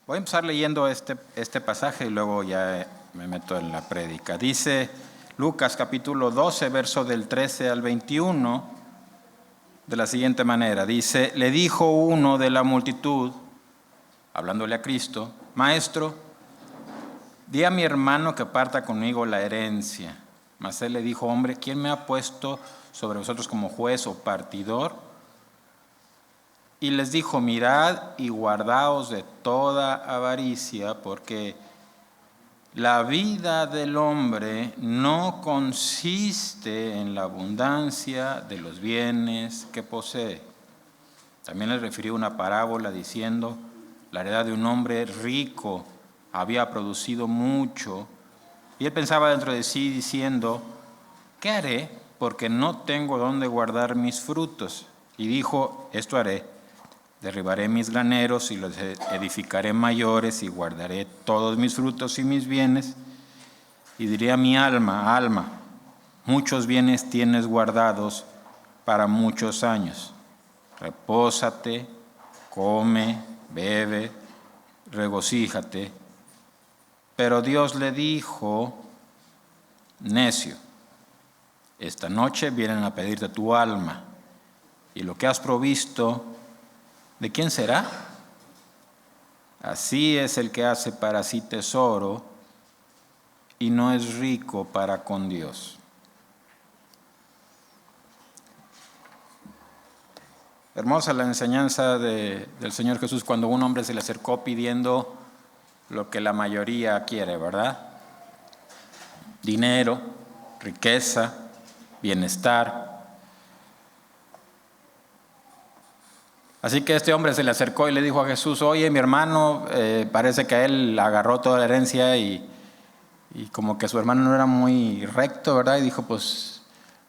Voy a empezar leyendo este pasaje y luego ya me meto en la prédica. Dice Lucas capítulo 12, verso del 13 al 21, de la siguiente manera. Dice, le dijo uno de la multitud, hablándole a Cristo, Maestro, di a mi hermano que parta conmigo la herencia. Mas él le dijo, hombre, ¿quién me ha puesto sobre vosotros como juez o partidor? Y les dijo, mirad y guardaos de toda avaricia, porque la vida del hombre no consiste en la abundancia de los bienes que posee. También les refirió una parábola diciendo, la heredad de un hombre rico había producido mucho, y él pensaba dentro de sí diciendo, ¿qué haré? Porque no tengo dónde guardar mis frutos. Y dijo, esto haré, derribaré mis graneros y los edificaré mayores y guardaré todos mis frutos y mis bienes. Y diré a mi alma, alma, muchos bienes tienes guardados para muchos años. Repósate, come, bebe, regocíjate. Pero Dios le dijo, necio, esta noche vienen a pedirte tu alma, y lo que has provisto, ¿de quién será? Así es el que hace para sí tesoro y no es rico para con Dios. Hermosa la enseñanza del Señor Jesús cuando un hombre se le acercó pidiendo lo que la mayoría quiere, ¿verdad? Dinero, riqueza, bienestar. Así que este hombre se le acercó y le dijo a Jesús, oye, mi hermano, parece que a él agarró toda la herencia y como que su hermano no era muy recto, ¿verdad? Y dijo, pues,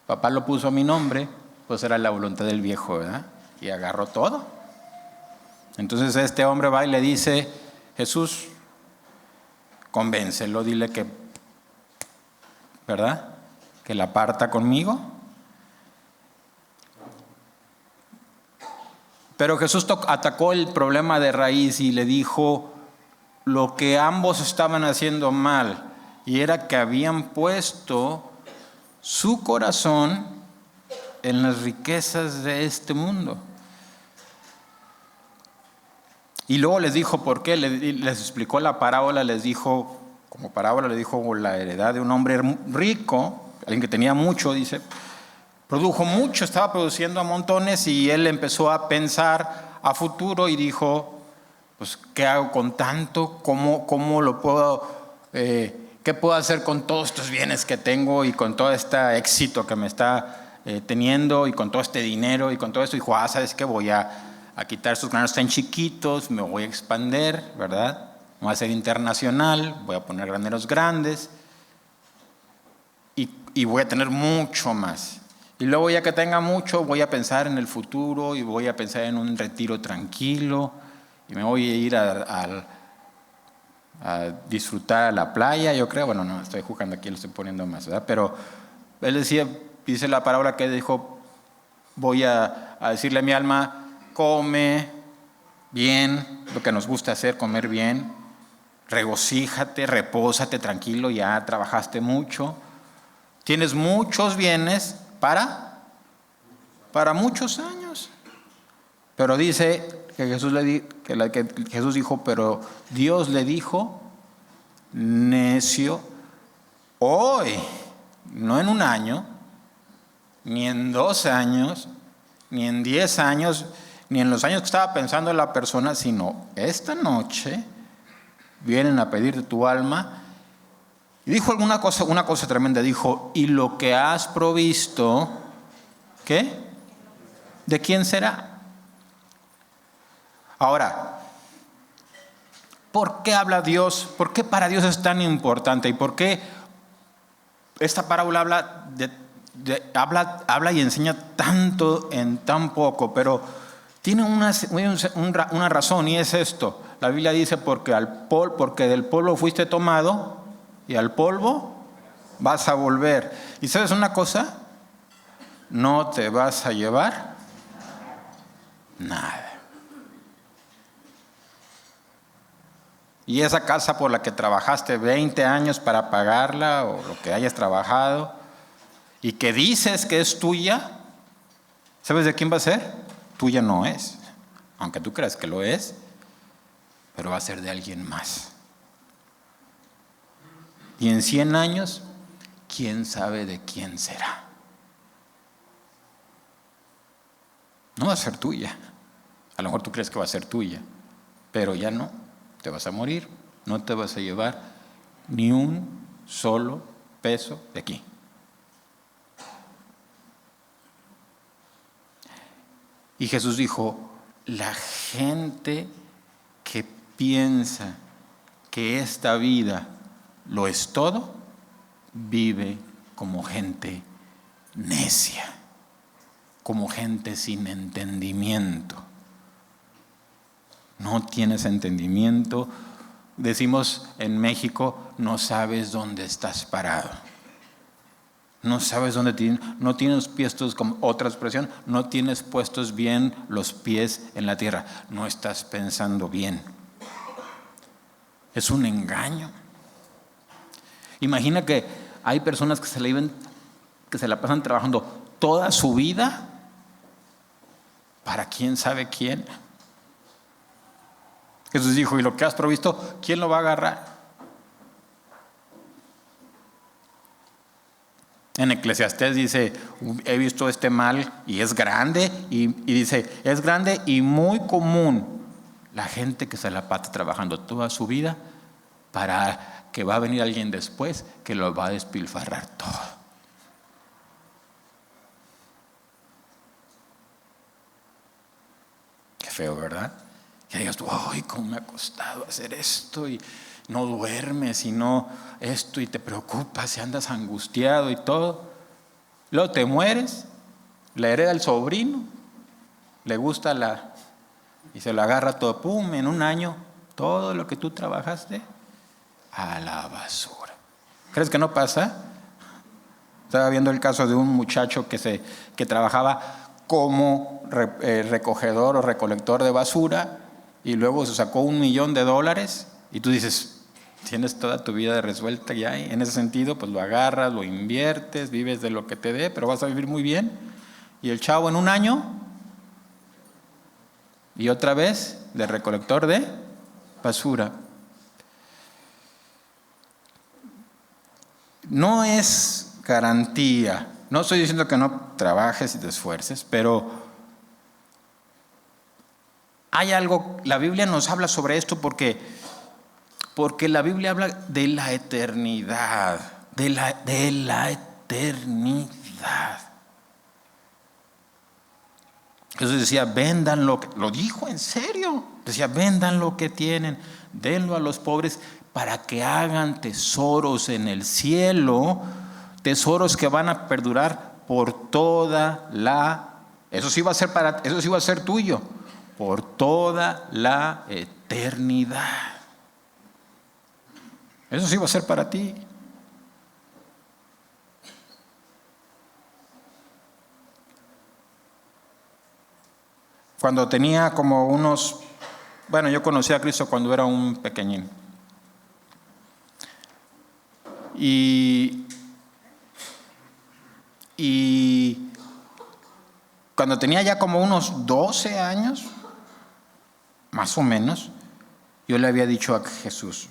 papá lo puso a mi nombre, pues era la voluntad del viejo, ¿verdad? Y agarró todo. Entonces este hombre va y le dice, Jesús, convéncelo, dile que, ¿verdad? Que la parta conmigo. Pero Jesús atacó el problema de raíz y le dijo lo que ambos estaban haciendo mal, y era que habían puesto su corazón en las riquezas de este mundo. Y luego les dijo por qué, les explicó la parábola, les dijo, como parábola le dijo la heredad de un hombre rico, alguien que tenía mucho, dice, produjo mucho, estaba produciendo a montones y él empezó a pensar a futuro y dijo, pues, ¿qué hago con tanto? ¿Cómo lo puedo, qué puedo hacer con todos estos bienes que tengo y con todo este éxito que me está teniendo y con todo este dinero y con todo esto? Y dijo, ¿sabes qué? Voy a quitar estos graneros tan chiquitos, me voy a expandir, ¿verdad? Voy a ser internacional, voy a poner graneros grandes y voy a tener mucho más. Y luego ya que tenga mucho, voy a pensar en el futuro y voy a pensar en un retiro tranquilo y me voy a ir a disfrutar a la playa, yo creo. Bueno, no, estoy jugando aquí, lo estoy poniendo más, ¿verdad? Pero él decía, dice la parábola que dijo, voy a decirle a mi alma, come bien, lo que nos gusta hacer, comer bien, regocíjate, repósate tranquilo, ya trabajaste mucho, tienes muchos bienes para muchos años. Pero dice que Jesús dijo, pero Dios le dijo, necio, hoy, no en un año, ni en 2 años, ni en 10 años, ni en los años que estaba pensando la persona, sino esta noche vienen a pedirte tu alma. Y dijo una cosa tremenda, dijo, y lo que has provisto, ¿qué? ¿De quién será? Ahora, ¿por qué habla Dios? ¿Por qué para Dios es tan importante? ¿Y por qué esta parábola habla y enseña tanto en tan poco? Pero tiene una razón, y es esto. La Biblia dice, porque del polvo fuiste tomado y al polvo vas a volver. ¿Y sabes una cosa? No te vas a llevar nada. y esa casa por la que trabajaste 20 años para pagarla o lo que hayas trabajado y que dices que es tuya, ¿sabes de quién va a ser? Tuya no es, aunque tú creas que lo es, pero va a ser de alguien más. Y en 100 años, ¿quién sabe de quién será? No va a ser tuya. A lo mejor tú crees que va a ser tuya, pero ya no. Te vas a morir, no te vas a llevar ni un solo peso de aquí. Y Jesús dijo, la gente que piensa que esta vida lo es todo, vive como gente necia, como gente sin entendimiento. No tienes entendimiento. Decimos en México, no sabes dónde estás parado. No sabes dónde tienes, no tienes puestos, como otra expresión, no tienes puestos bien los pies en la tierra. No estás pensando bien. Es un engaño. Imagina que hay personas que se la pasan trabajando toda su vida para quién sabe quién. Jesús dijo, y lo que has provisto, ¿quién lo va a agarrar? En Eclesiastés dice, he visto este mal y es grande, y dice, es grande y muy común la gente que se la pasa trabajando toda su vida para que va a venir alguien después que lo va a despilfarrar todo. Qué feo, ¿verdad? Que digas tú, ay, cómo me ha costado hacer esto, y no duermes y no esto, y te preocupas y andas angustiado y todo. Luego te mueres, le hereda el sobrino, le gusta y se lo agarra todo, pum, en un año, todo lo que tú trabajaste a la basura. ¿Crees que no pasa? Estaba viendo el caso de un muchacho que trabajaba como recogedor o recolector de basura, y luego se sacó $1 millón, y tú dices, tienes toda tu vida resuelta ya, y en ese sentido pues lo agarras, lo inviertes, vives de lo que te dé, pero vas a vivir muy bien. Y el chavo en un año, y otra vez de recolector de basura. No es garantía, no estoy diciendo que no trabajes y te esfuerces, pero hay algo, la Biblia nos habla sobre esto porque la Biblia habla de la eternidad, de la eternidad. Jesús decía, vendan lo dijo en serio, decía, vendan lo que tienen, denlo a los pobres para que hagan tesoros en el cielo, tesoros que van a perdurar por toda eso sí va a ser tuyo, por toda la eternidad. Eso sí va a ser para ti. Cuando tenía como yo conocí a Cristo cuando era un pequeñín. Y cuando tenía ya como unos 12 años, más o menos, yo le había dicho a Jesús,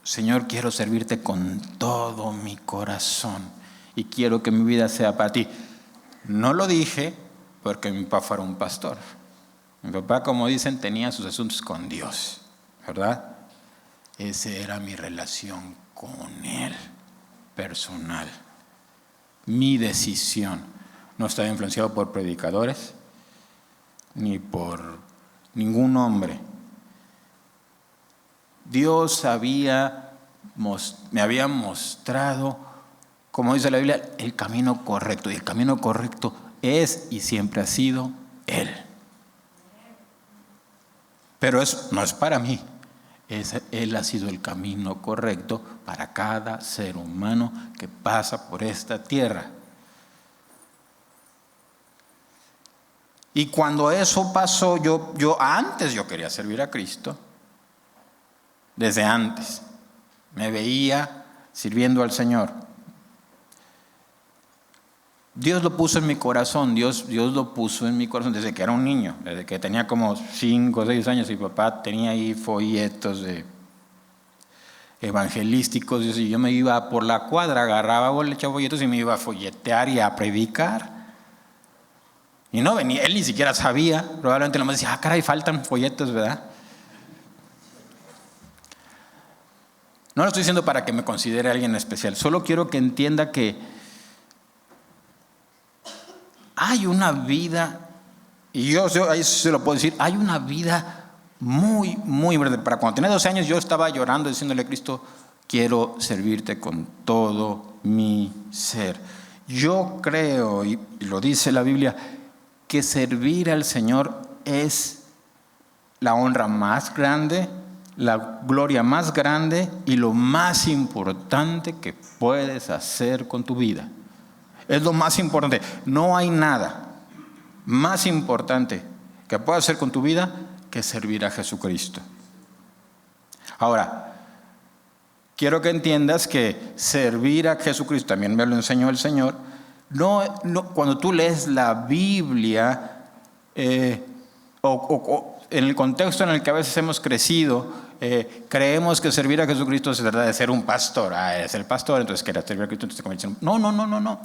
Señor, quiero servirte con todo mi corazón y quiero que mi vida sea para ti. No lo dije porque mi papá fuera un pastor. Mi papá, como dicen, tenía sus asuntos con Dios, ¿verdad? Esa era mi relación con Él, personal. Mi decisión. No estaba influenciado por predicadores, ni por ningún hombre. Dios me había mostrado, como dice la Biblia, el camino correcto. Y el camino correcto es y siempre ha sido Él. Pero eso no es para mí. Él ha sido el camino correcto para cada ser humano que pasa por esta tierra. Y cuando eso pasó, yo quería servir a Cristo. desde antes. Me veía sirviendo al Señor. Dios lo puso en mi corazón, Dios lo puso en mi corazón desde que era un niño, desde que tenía como 5 o 6 años y papá tenía ahí folletos evangelísticos y yo me iba por la cuadra, agarraba, le echaba folletos y me iba a folletear y a predicar. Y no venía, él ni siquiera sabía, probablemente nomás decía, caray, faltan folletos, ¿verdad? No lo estoy diciendo para que me considere alguien especial, solo quiero que entienda que hay una vida, y yo ahí se lo puedo decir, hay una vida muy, muy verde. Para cuando tenía 12 años yo estaba llorando diciéndole a Cristo, quiero servirte con todo mi ser. Yo creo, y lo dice la Biblia, que servir al Señor es la honra más grande, la gloria más grande y lo más importante que puedes hacer con tu vida. Es lo más importante. No hay nada más importante que puedas hacer con tu vida que servir a Jesucristo. Ahora, quiero que entiendas que servir a Jesucristo, también me lo enseñó el Señor, cuando tú lees la Biblia, o en el contexto en el que a veces hemos crecido, creemos que servir a Jesucristo se trata de ser un pastor. Eres el pastor, entonces quieres servir a Cristo, entonces te conviertes en... No.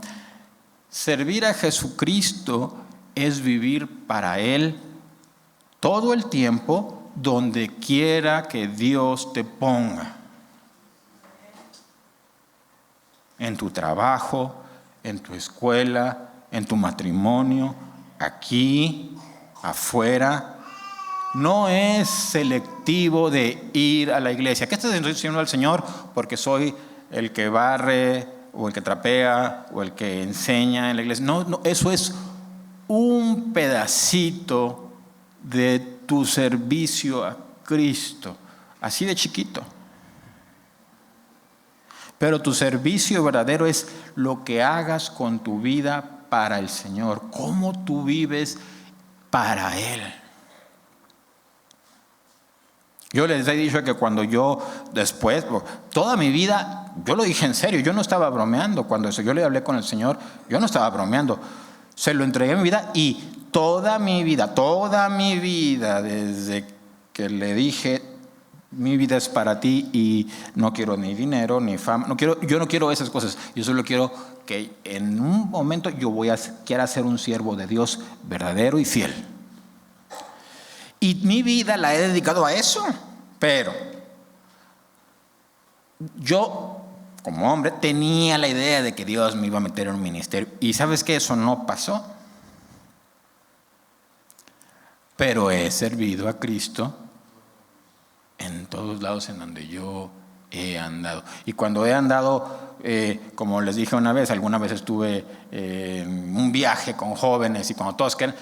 Servir a Jesucristo es vivir para Él todo el tiempo, donde quiera que Dios te ponga. En tu trabajo, en tu escuela, en tu matrimonio, aquí, afuera. No es selectivo de ir a la iglesia. ¿Qué estás diciendo al Señor? Porque soy el que barre, o el que trapea, o el que enseña en la iglesia. No, eso es un pedacito de tu servicio a Cristo, así de chiquito. Pero tu servicio verdadero es lo que hagas con tu vida para el Señor, cómo tú vives para Él. Yo les he dicho que cuando yo después, toda mi vida, yo lo dije en serio, yo no estaba bromeando. Cuando yo le hablé con el Señor, yo no estaba bromeando. Se lo entregué en mi vida y toda mi vida, desde que le dije, mi vida es para ti y no quiero ni dinero, ni fama, yo no quiero esas cosas. Yo solo quiero que en un momento quiera ser un siervo de Dios verdadero y fiel. Y mi vida la he dedicado a eso, pero yo, como hombre, tenía la idea de que Dios me iba a meter en un ministerio. Y ¿sabes qué? Eso no pasó. Pero he servido a Cristo en todos lados en donde yo he andado. Y cuando he andado, como les dije una vez, alguna vez estuve en un viaje con jóvenes y cuando todos quedan...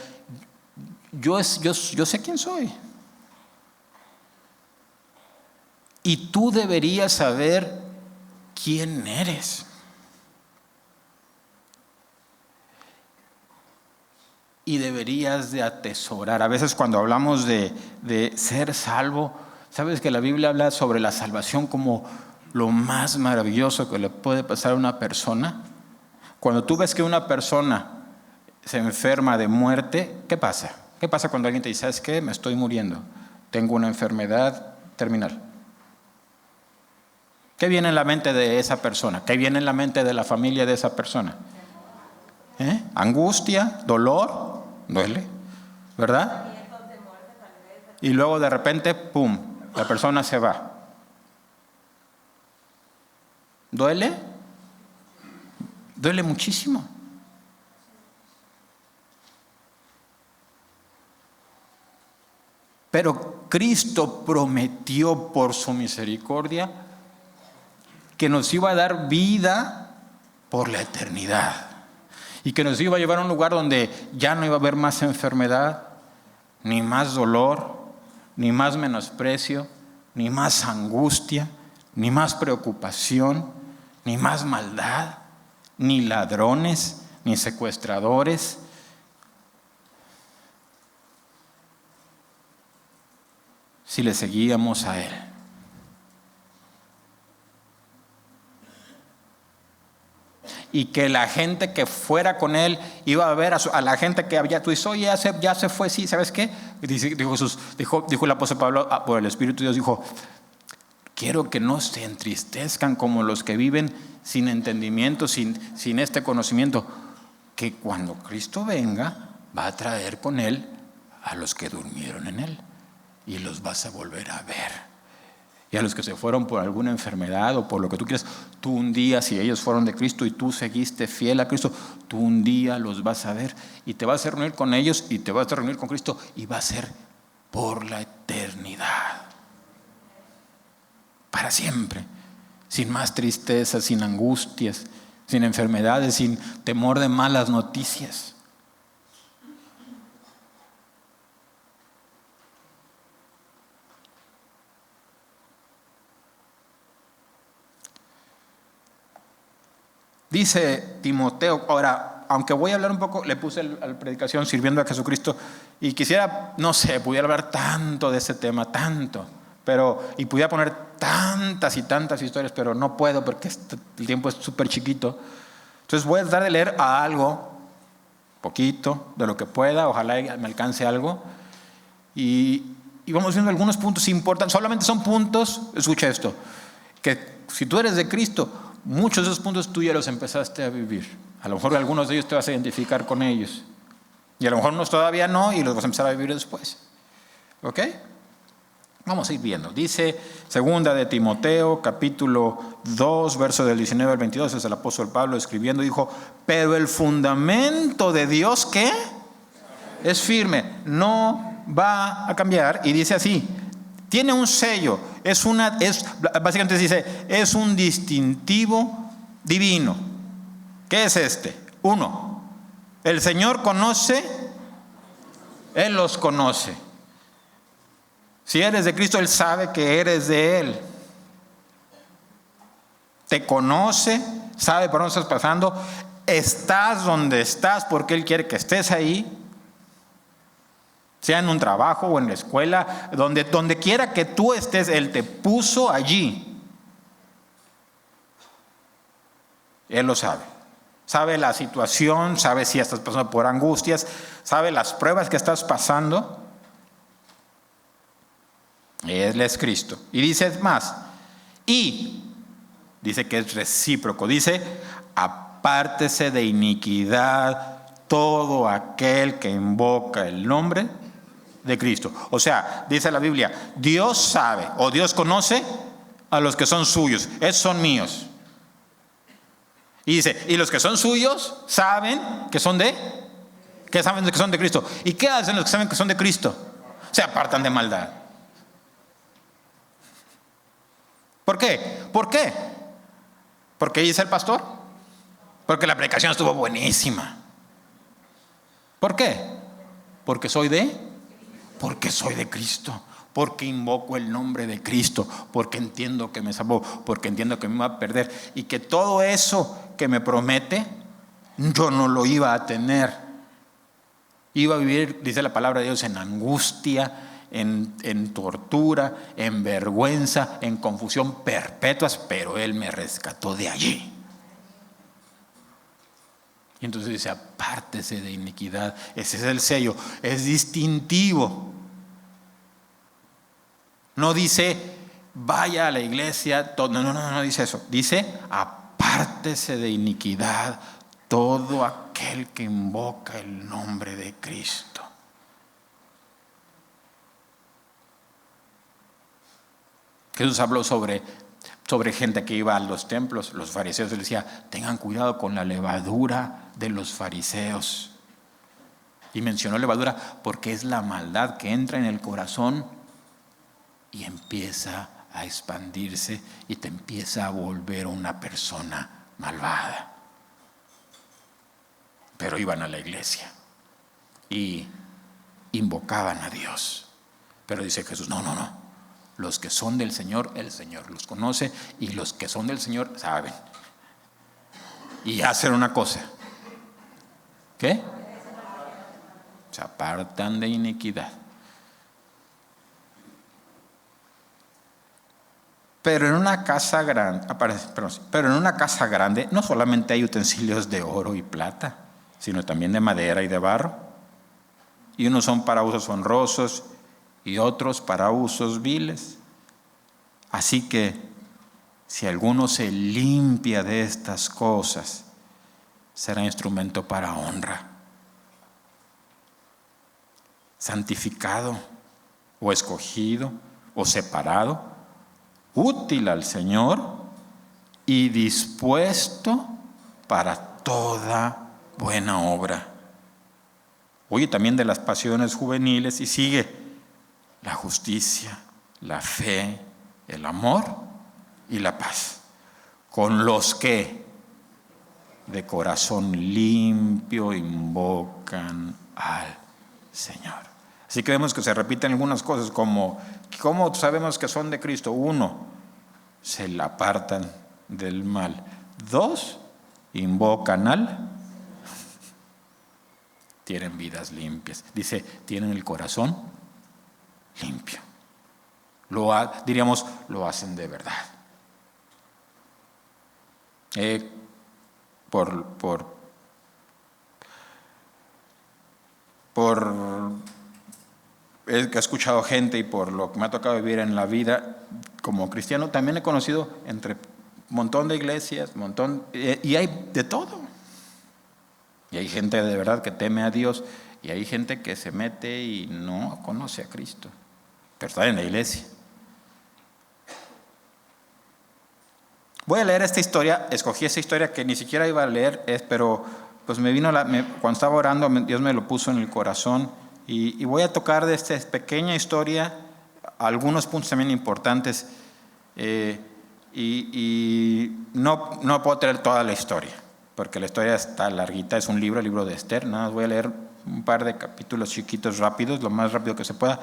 Yo sé quién soy. Y tú deberías saber quién eres. Y deberías de atesorar. A veces cuando hablamos de ser salvo, sabes que la Biblia habla sobre la salvación como lo más maravilloso que le puede pasar a una persona. Cuando tú ves que una persona se enferma de muerte, ¿qué pasa? ¿Qué pasa cuando alguien te dice, ¿sabes qué? Me estoy muriendo, tengo una enfermedad terminal? ¿Qué viene en la mente de esa persona? ¿Qué viene en la mente de la familia de esa persona? Angustia, dolor, duele, ¿verdad? Y luego de repente, ¡pum!, la persona se va. ¿Duele? Duele muchísimo. Pero Cristo prometió por su misericordia que nos iba a dar vida por la eternidad y que nos iba a llevar a un lugar donde ya no iba a haber más enfermedad, ni más dolor, ni más menosprecio, ni más angustia, ni más preocupación, ni más maldad, ni ladrones, ni secuestradores. Si le seguíamos a Él. y que la gente que fuera con él iba a ver a la gente que había, tú dices, oye, ya se fue, sí, ¿sabes qué? Dijo Jesús, dijo el apóstol Pablo, por el Espíritu de Dios, dijo, quiero que no se entristezcan como los que viven sin entendimiento, sin este conocimiento, que cuando Cristo venga va a traer con él a los que durmieron en él y los vas a volver a ver. Y a los que se fueron por alguna enfermedad o por lo que tú quieras, tú un día, si ellos fueron de Cristo y tú seguiste fiel a Cristo, tú un día los vas a ver y te vas a reunir con ellos y te vas a reunir con Cristo y va a ser por la eternidad. Para siempre, sin más tristezas, sin angustias, sin enfermedades, sin temor de malas noticias. Dice Timoteo, ahora, aunque voy a hablar un poco, le puse a la predicación sirviendo a Jesucristo y quisiera, no sé, pudiera hablar tanto de ese tema, tanto, y pudiera poner tantas y tantas historias, pero no puedo porque el tiempo es súper chiquito. Entonces voy a tratar de leer algo, poquito, de lo que pueda, ojalá me alcance algo y vamos viendo algunos puntos importantes, solamente son puntos, escucha esto, que si tú eres de Cristo, muchos de esos puntos tú ya los empezaste a vivir. A lo mejor algunos de ellos te vas a identificar con ellos. Y a lo mejor unos todavía no y los vas a empezar a vivir después. ¿Ok? Vamos a ir viendo. Dice segunda de Timoteo, capítulo 2, verso del 19 al 22, es el apóstol Pablo escribiendo, dijo, pero el fundamento de Dios, ¿qué? Es firme, no va a cambiar. Y dice así, tiene un sello, básicamente dice, es un distintivo divino. ¿Qué es este? 1, el Señor conoce, Él los conoce. Si eres de Cristo, Él sabe que eres de Él. Te conoce, sabe por dónde estás pasando, estás donde estás porque Él quiere que estés ahí. Sea en un trabajo o en la escuela, donde quiera que tú estés, Él te puso allí. Él lo sabe. Sabe la situación, sabe si estás pasando por angustias, sabe las pruebas que estás pasando. Él es Cristo. Y dice más, y dice que es recíproco, dice, apártese de iniquidad todo aquel que invoca el nombre de Cristo. O sea, dice la Biblia, Dios sabe o Dios conoce a los que son suyos. Esos son míos. Y dice, y los que son suyos saben que son de Cristo. ¿Y qué hacen los que saben que son de Cristo? Se apartan de maldad. ¿Por qué? ¿Por qué? ¿Porque dice el pastor? Porque la predicación estuvo buenísima. ¿Por qué? Porque soy de Cristo. Porque invoco el nombre de Cristo. Porque entiendo que me salvó. Porque entiendo que me va a perder. Y que todo eso que me promete, yo no lo iba a tener. Iba a vivir, dice la palabra de Dios, en angustia, en tortura, en vergüenza, en confusión perpetuas, pero Él me rescató de allí. Y entonces dice, apártese de iniquidad. Ese es el sello, es distintivo. No dice, vaya a la iglesia, no dice eso. Dice, apártese de iniquidad todo aquel que invoca el nombre de Cristo. Jesús habló sobre gente que iba a los templos. Los fariseos les decía, tengan cuidado con la levadura de los fariseos. Y mencionó levadura porque es la maldad que entra en el corazón y empieza a expandirse y te empieza a volver una persona malvada. Pero iban a la iglesia y invocaban a Dios. Pero dice Jesús, no. Los que son del Señor, el Señor los conoce, y los que son del Señor saben. Y hacen una cosa. ¿Qué? Se apartan de iniquidad. Pero en una casa grande, pero en una casa grande no solamente hay utensilios de oro y plata, sino también de madera y de barro. Y unos son para usos honrosos y otros para usos viles. Así que si alguno se limpia de estas cosas, será instrumento para honra, santificado o escogido o separado, útil al Señor y dispuesto para toda buena obra. Oye, también de las pasiones juveniles y sigue la justicia, la fe, el amor y la paz, con los que de corazón limpio invocan al Señor. Así que vemos que se repiten algunas cosas como, ¿cómo sabemos que son de Cristo? 1, se la apartan del mal. 2, invocan al, tienen vidas limpias. Dice, tienen el corazón limpio. Diríamos, lo hacen de verdad. He escuchado gente y por lo que me ha tocado vivir en la vida como cristiano, también he conocido entre un montón de iglesias, y hay de todo. Y hay gente de verdad que teme a Dios y hay gente que se mete y no conoce a Cristo, pero está en la iglesia. Voy a leer esta historia, escogí esta historia que ni siquiera iba a leer, pero pues me vino, cuando estaba orando, Dios me lo puso en el corazón y voy a tocar de esta pequeña historia algunos puntos también importantes y no puedo traer toda la historia, porque la historia está larguita, es un libro, el libro de Esther, nada más voy a leer un par de capítulos chiquitos rápidos, lo más rápido que se pueda.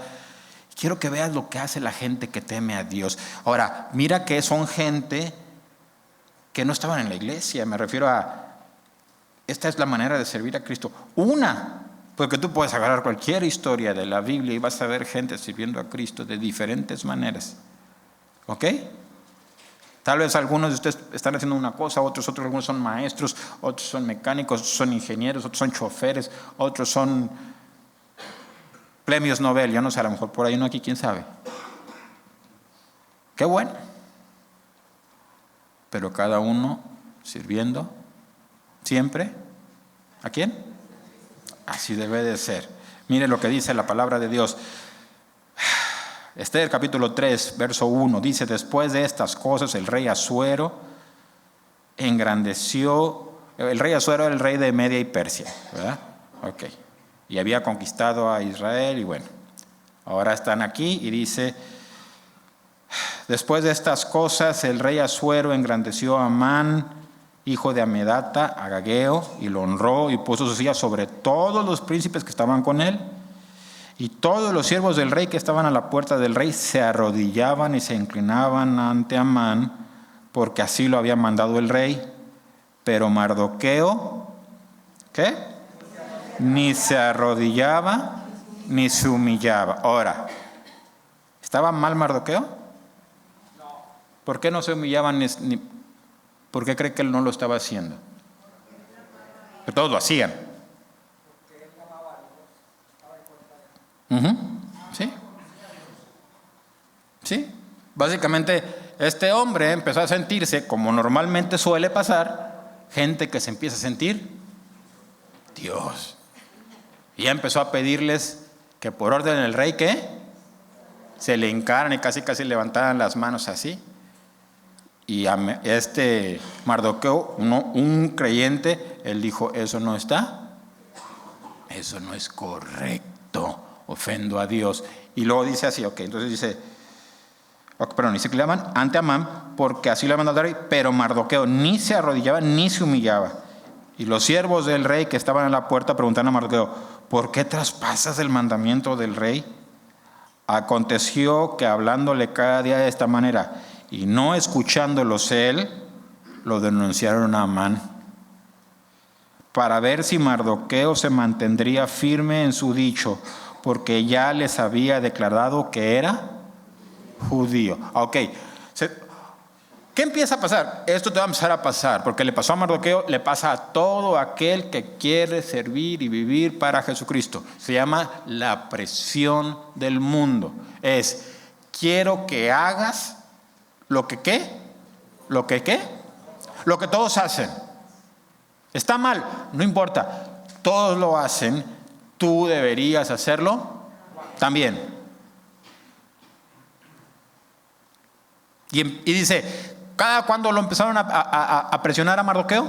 Quiero que veas lo que hace la gente que teme a Dios. Ahora, mira que son gente que no estaban en la iglesia, me refiero a, esta es la manera de servir a Cristo. Porque tú puedes agarrar cualquier historia de la Biblia y vas a ver gente sirviendo a Cristo de diferentes maneras. ¿Ok? Tal vez algunos de ustedes están haciendo una cosa, algunos son maestros, otros son mecánicos, otros son ingenieros, otros son choferes, otros son premios Nobel, yo no sé, a lo mejor por ahí no, aquí quién sabe. Qué bueno. Pero cada uno sirviendo siempre, ¿a quién? Así debe de ser. Mire lo que dice la palabra de Dios. Esther capítulo 3, verso 1, dice, después de estas cosas el rey Asuero engrandeció, el rey Asuero era el rey de Media y Persia, ¿verdad? Ok. Y había conquistado a Israel y bueno, ahora están aquí y dice, después de estas cosas el rey Asuero engrandeció a Amán, hijo de Amedata, Agageo, y lo honró y puso su silla sobre todos los príncipes que estaban con él. Y todos los siervos del rey que estaban a la puerta del rey se arrodillaban y se inclinaban ante Amán, porque así lo había mandado el rey. Pero Mardoqueo, ¿qué? Ni se arrodillaba ni se humillaba. Ahora, ¿estaba mal Mardoqueo? ¿Por qué no se humillaban ¿por qué cree que él no lo estaba haciendo? Pero todos lo hacían. Sí. Sí. Básicamente, este hombre empezó a sentirse, como normalmente suele pasar, gente que se empieza a sentir Dios. Y ya empezó a pedirles que por orden del rey, ¿qué? Se le hincaran y casi levantaran las manos así. Y a este Mardoqueo, un creyente, él dijo, eso no está, eso no es correcto, ofendo a Dios. Y luego dice así, entonces dice, y se claman ante Amán, porque así lo ha mandado el rey, pero Mardoqueo ni se arrodillaba ni se humillaba. Y los siervos del rey que estaban en la puerta preguntaron a Mardoqueo, ¿por qué traspasas el mandamiento del rey? Aconteció que hablándole cada día de esta manera, y no escuchándolos él, lo denunciaron a Amán, para ver si Mardoqueo se mantendría firme en su dicho, porque ya les había declarado que era judío. ¿Qué empieza a pasar? Esto te va a empezar a pasar, porque le pasó a Mardoqueo, le pasa a todo aquel que quiere servir y vivir para Jesucristo. Se llama la presión del mundo. Es, quiero que hagas lo que ¿qué? Lo que ¿qué? Lo que todos hacen. Está mal, no importa. Todos lo hacen, tú deberías hacerlo también. Y dice, ¿cada cuándo lo empezaron a presionar a Mardoqueo?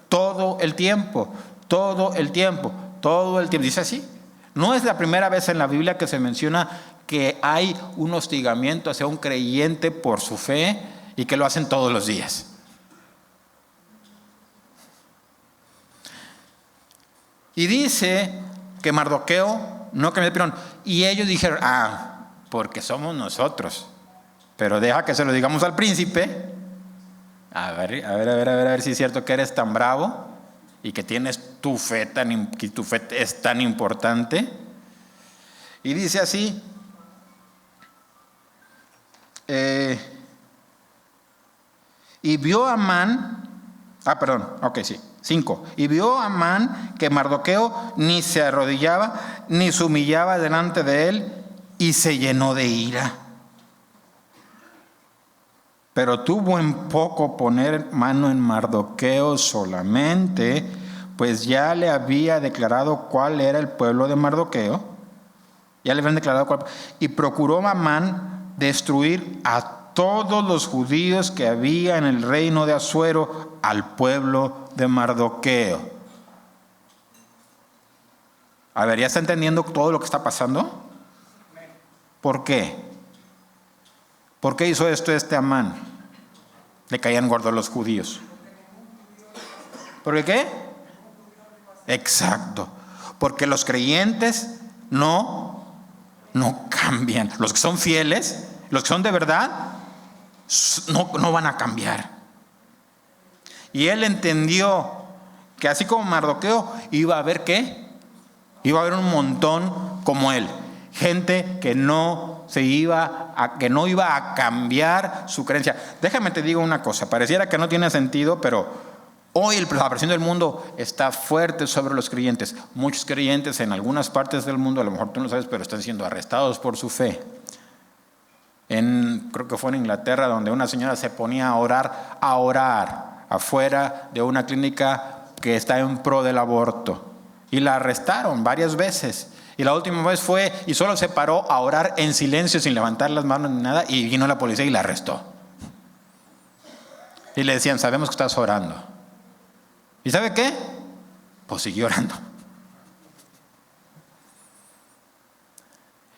Todo el tiempo, todo el tiempo, todo el tiempo. Dice así. No es la primera vez en la Biblia que se menciona que hay un hostigamiento hacia un creyente por su fe y que lo hacen todos los días. Y dice que Mardoqueo no cambió de opinión. Y ellos dijeron, porque somos nosotros. Pero deja que se lo digamos al príncipe. A ver si es cierto que eres tan bravo y que tienes tu fe que tu fe es tan importante. Y dice así. Y vio Amán. 5. Y vio Amán que Mardoqueo ni se arrodillaba ni se humillaba delante de él, y se llenó de ira. Pero tuvo en poco poner mano en Mardoqueo solamente, pues ya le había declarado cuál era el pueblo de Mardoqueo. Ya le habían declarado cuál. Y procuró Amán destruir a todos los judíos que había en el reino de Asuero, al pueblo de Mardoqueo. A ver, ¿ya está entendiendo todo lo que está pasando? ¿Por qué? ¿Por qué hizo esto Amán? Le caían gordos los judíos. ¿Por qué? Exacto. Porque los creyentes no cambian. Los que son fieles, los que son de verdad, no van a cambiar. Y él entendió que así como Mardoqueo, iba a haber ¿qué? Iba a haber un montón como él. Gente que no iba a cambiar su creencia. Déjame te digo una cosa, pareciera que no tiene sentido, pero hoy la presión del mundo está fuerte sobre los creyentes. Muchos creyentes en algunas partes del mundo, a lo mejor tú no sabes, pero están siendo arrestados por su fe. Creo que fue en Inglaterra, donde una señora se ponía a orar afuera de una clínica que está en pro del aborto, y la arrestaron varias veces. Y la última vez fue y solo se paró a orar en silencio, sin levantar las manos ni nada, y vino la policía y la arrestó. Y le decían, sabemos que estás orando. ¿Y sabe qué? Pues siguió orando.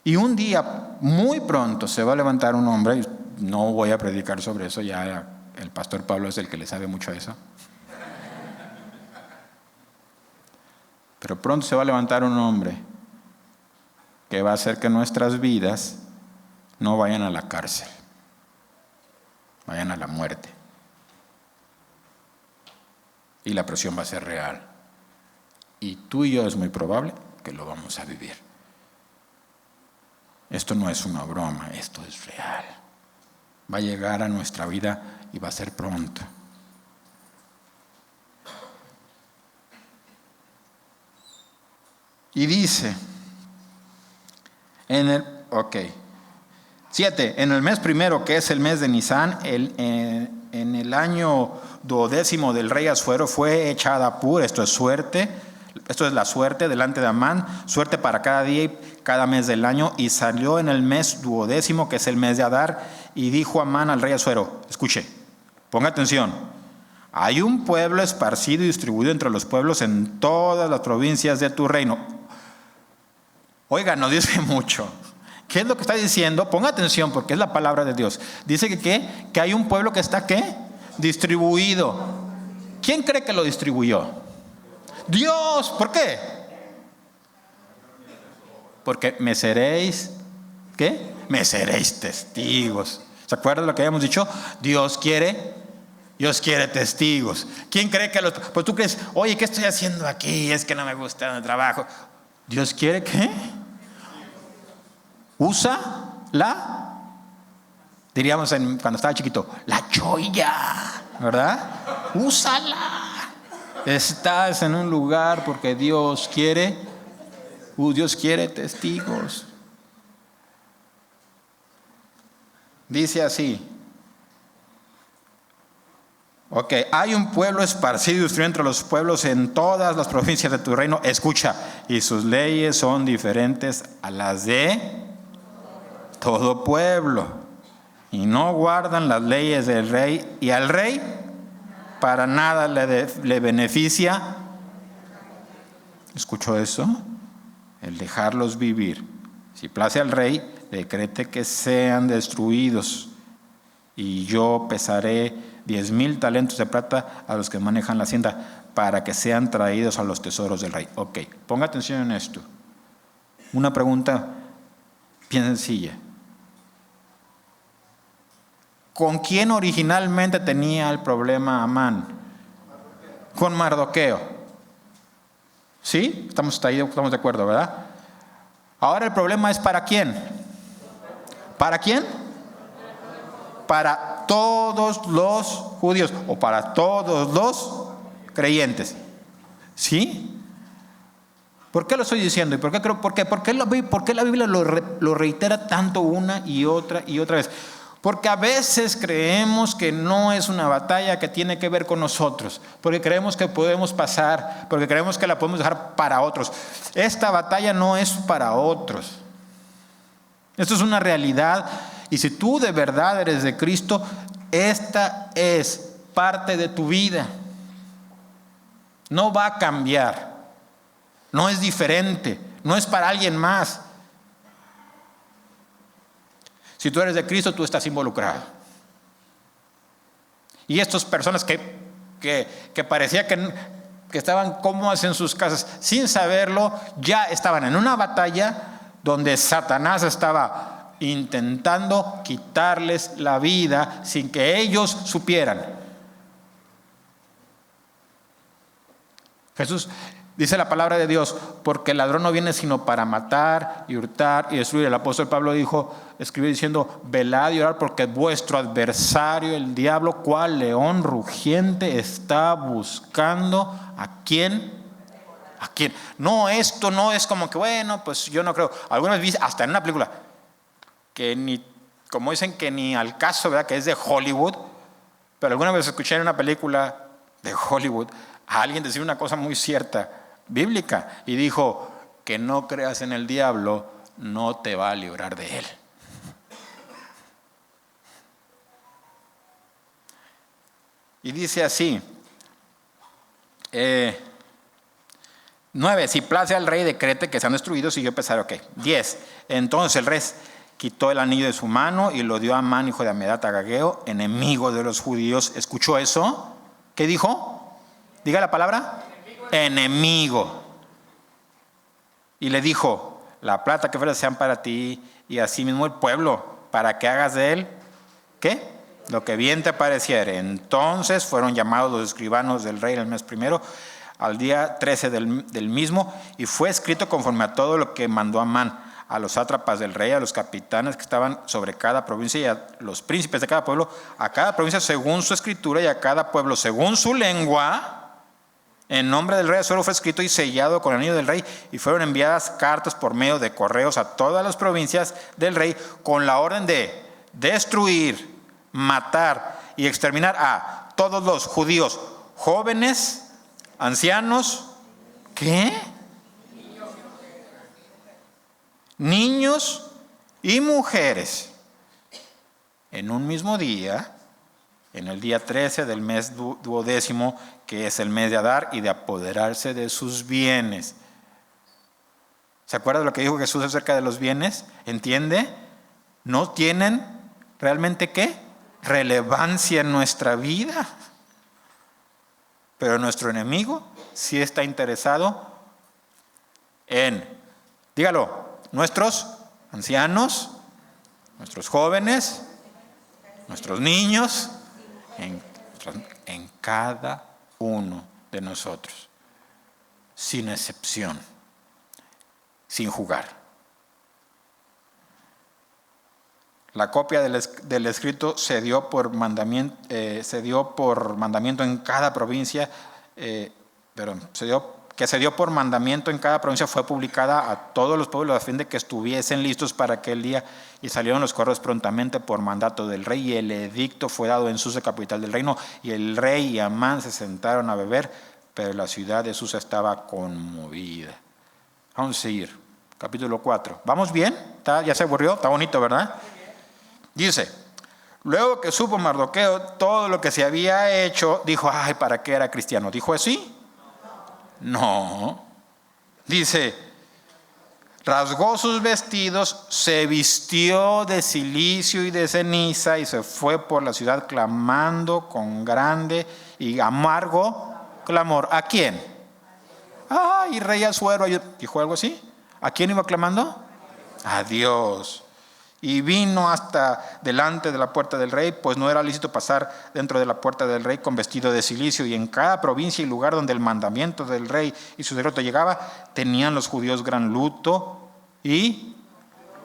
Y un día, muy pronto, se va a levantar un hombre, y no voy a predicar sobre eso, ya el pastor Pablo es el que le sabe mucho a eso. Pero pronto se va a levantar un hombre que va a hacer que nuestras vidas no vayan a la cárcel, vayan a la muerte. Y la presión va a ser real. Y tú y yo es muy probable que lo vamos a vivir. Esto no es una broma, esto es real. Va a llegar a nuestra vida y va a ser pronto. Y dice, 7, en el mes primero, que es el mes de Nisán, en el año 12º del rey Asuero, fue echada Pur, esto es suerte, esto es la suerte delante de Amán, suerte para cada día y cada mes del año, y salió en el mes 12º, que es el mes de Adar, y dijo Amán al rey Asuero, escuche, ponga atención, hay un pueblo esparcido y distribuido entre los pueblos en todas las provincias de tu reino. Oiga, nos dice mucho. ¿Qué es lo que está diciendo? Ponga atención, porque es la palabra de Dios. Dice que hay un pueblo que está ¿qué? Distribuido. ¿Quién cree que lo distribuyó? Dios. ¿Por qué? Porque me seréis ¿qué? Me seréis testigos. ¿Se acuerdan de lo que habíamos dicho? Dios quiere testigos. ¿Quién cree que pues tú crees, oye, ¿qué estoy haciendo aquí? Es que no me gusta el trabajo. Dios quiere ¿qué? Usa Diríamos cuando estaba chiquito, la choya, ¿verdad? Úsala. Estás en un lugar porque Dios quiere testigos. Dice así. Ok, hay un pueblo esparcido y distribuido entre los pueblos en todas las provincias de tu reino. Escucha, y sus leyes son diferentes a las de todo pueblo. Y no guardan las leyes del rey, y al rey para nada le beneficia. ¿Escuchó eso? El dejarlos vivir. Si place al rey, decrete que sean destruidos. Y yo pesaré 10,000 talentos de plata a los que manejan la hacienda para que sean traídos a los tesoros del rey. Ok, ponga atención en esto. Una pregunta bien sencilla. ¿Con quién originalmente tenía el problema Amán? Con Mardoqueo. ¿Sí? Estamos de acuerdo, ¿verdad? Ahora el problema es ¿para quién? ¿Para quién? Para todos los judíos o para todos los creyentes. ¿Sí? ¿Por qué lo estoy diciendo? ¿Y por qué creo? ¿Por qué la Biblia lo reitera tanto una y otra vez? Porque a veces creemos que no es una batalla que tiene que ver con nosotros, porque creemos que podemos pasar, porque creemos que la podemos dejar para otros. Esta batalla no es para otros. Esto es una realidad, y si tú de verdad eres de Cristo, esta es parte de tu vida. No va a cambiar, no es diferente, no es para alguien más. Si tú eres de Cristo, tú estás involucrado. Y estas personas que parecía que estaban cómodas en sus casas, sin saberlo, ya estaban en una batalla donde Satanás estaba intentando quitarles la vida sin que ellos supieran. Jesús dice la palabra de Dios, porque el ladrón no viene sino para matar y hurtar y destruir. El apóstol Pablo escribió diciendo, velad y orad porque vuestro adversario, el diablo, cual león rugiente, está buscando a quién. ¿A quién? No, esto no es como que, bueno, pues yo no creo. Algunas veces, hasta en una película, que ni, como dicen que ni al caso, ¿verdad? Que es de Hollywood, pero alguna vez escuché en una película de Hollywood a alguien decir una cosa muy cierta, bíblica, y dijo, que no creas en el diablo, no te va a librar de él. Y dice así, 9, si place al rey decrete que sean destruidos, y yo pensar, ok. 10, entonces el rey quitó el anillo de su mano y lo dio a Amán, hijo de Amedata Agageo, enemigo de los judíos. ¿Escuchó eso? ¿Qué dijo? Diga la palabra. Enemigo. Y le dijo, la plata que fuera sean para ti y asimismo el pueblo, para que hagas de él, ¿qué? Lo que bien te pareciere. Entonces fueron llamados los escribanos del rey en el mes primero, al día 13 del mismo, y fue escrito conforme a todo lo que mandó Amán, a los sátrapas del rey, a los capitanes que estaban sobre cada provincia y a los príncipes de cada pueblo, a cada provincia según su escritura y a cada pueblo según su lengua. En nombre del rey Asuero fue escrito y sellado con el anillo del rey, y fueron enviadas cartas por medio de correos a todas las provincias del rey con la orden de destruir, matar y exterminar a todos los judíos, jóvenes, ancianos, ¿qué? Niños y mujeres, en un mismo día, en el día 13 del mes duodécimo, que es el mes de Adar, y de apoderarse de sus bienes. ¿Se acuerda de lo que dijo Jesús acerca de los bienes? ¿Entiende? No tienen realmente ¿qué? Relevancia en nuestra vida. Pero nuestro enemigo sí está interesado en, dígalo, nuestros ancianos, nuestros jóvenes, nuestros niños, en cada uno de nosotros, sin excepción, sin jugar. La copia del escrito se dio por mandamiento en cada provincia, se dio por mandamiento en cada provincia, fue publicada a todos los pueblos a fin de que estuviesen listos para aquel día, y salieron los correos prontamente por mandato del rey, y el edicto fue dado en Susa, capital del reino, y el rey y Amán se sentaron a beber, pero la ciudad de Susa estaba conmovida. Vamos a seguir, capítulo 4. ¿Vamos bien? ¿Ya se aburrió? Está bonito, ¿verdad? Dice: luego que supo Mardoqueo todo lo que se había hecho, dijo: ay, ¿para qué era cristiano? ¿Dijo así? No. Dice: rasgó sus vestidos, se vistió de cilicio y de ceniza y se fue por la ciudad clamando con grande y amargo clamor. ¿A quién? Ay, rey Asuero. ¿Dijo algo así? ¿A quién iba clamando? A Dios. Y vino hasta delante de la puerta del rey, pues no era lícito pasar dentro de la puerta del rey con vestido de cilicio. Y en cada provincia y lugar donde el mandamiento del rey y su decreto llegaba, tenían los judíos gran luto y